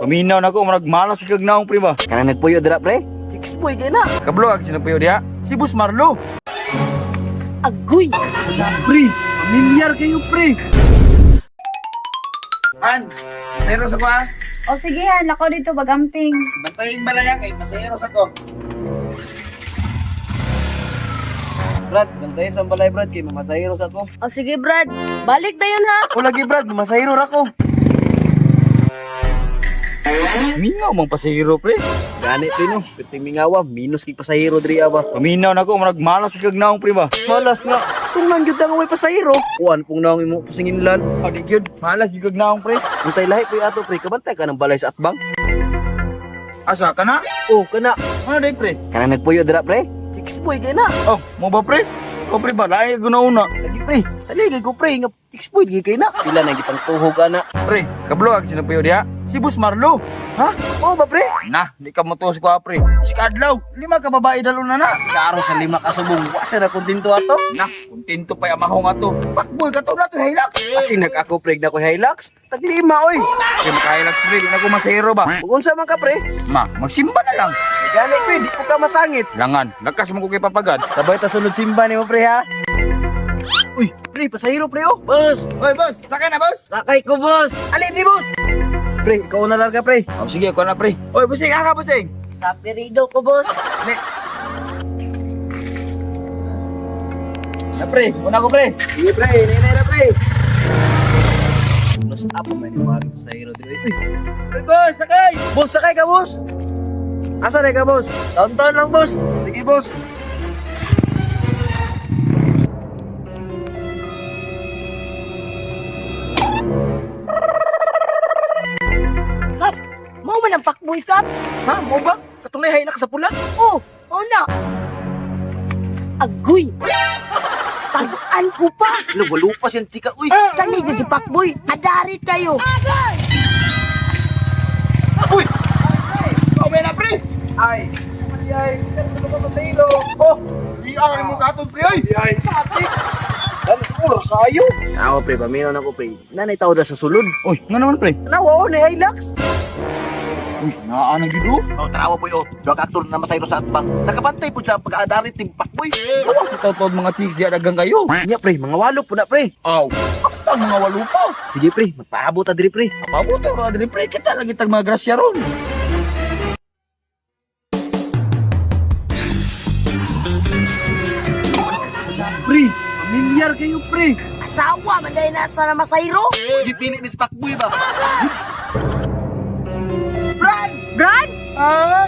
Paminaw na ko, marag malas kag naong pre ba? Kanang nagpuyo dira pre. Chicks boy kay na. Kablo ag sinapayo diha. Si Boss Marlo. Agoy! Pre, pamilyar kayo pre. Han, zero sa ba? O sige han, ako dito bagamping. Bantayin balaya kay pasayro sa ko. Brad, bantay sa balay Brad kay mamasahiro sa ko. O sige Brad, balik na yun ha. O lagi Brad, mamasahiro ra ko. Mingaw mang pasayro pre. Gani pre no, piting mingawa, minus kay pasahiro diri ba. Paminaw na ko, marag malas kag naong pre ba? Malas nga. Kung nangyud nga way pasahiro, kuan pong naong imo pasinginlan. Adi gyud, malas gyud kag naong pre. Untay lahi pre ato pre, kabantay ka ng balay sa atbang. Asa ka na? Oh, kana. Ano day pre? Kanang nagpuyo dira pre. Chicks boy kay na. Oh, mo ba pre? Ko pre ba lahi guna-una. Lagi pre, saligay ko pre nga chicks boy kay na. Pila na gitang tuhog ana. Pre, kablo ag sinapayo diha. Si Boss Marlo. Ha? Oo ba pre? Na, di ka motos ko pre. Si Kadlaw, 5 ka babae dalo na na. Karo sa 5 ka subong, wasa na kontento ato. Na, kontento pa yung mahong ato. Pakboy ka to na to, hilak. Kasi nag-ako preg na ko Hilux. Taglima oy. Kaya makahilak pre, di na ko masahero ba? Unsa man ka pre? Ma, magsimba na lang. Gani pre, di ko ka masangit. Langan, lakas mo ko kay papagad. Sabay ta sunod simba ni mo pre ha. Uy, pre, pasahiro pre oh. Boss, Oy, boss, sakay na, boss. sakay ko boss. Alin ni boss? Pre, ikaw na larga pre. Oh, sige, ako na pre. Oy, busing, aka busing. Sa perido ko boss. Na pre, una ko pre. Sige pre, nenay na pre. Mas apa man yung mga pasahiro dito. Uy, pre boss, sakay. Boss, sakay ka boss. Asa na ka boss? Taon-taon lang boss. Sige, boss. Kap, mau man ang pakboy kap? Ha, mo ba? Katong Hilux sa pula? Oh, na. Agoy! Tagaan ko pa! Lupa siyang chika. Uy, Kani dyan si pakboy, adarit kayo! Uy! Kawin na pre. Ay. Ay, ano ka pasahero? Oh, di ang mo katod pre ay. Ay, pati. ano oras kayo? Ako pre, paminaw na ko pre. Nanay tao na sa sulod. Oy, nga naman pre. Nawa ni Hilux. Uy, naa na gido. Oh, tarawa po yun. Dua aktor na masayro sa atbang. Nakabantay po sa pag-aadarit ng pakboy. Kawas ito tod mga chicks di dagang kayo. Nya pre, mga walo po na pre. Aw, basta mga walupa. Sige pre, magpaabot ta diri pre. Pabuto ka diri pre, kita lagi tag mga grasya ron. Pre, pamilyar kayo pre. Asawa, manday na sa masayro! Di pinit ni si pakboy ba? Brad! Ah,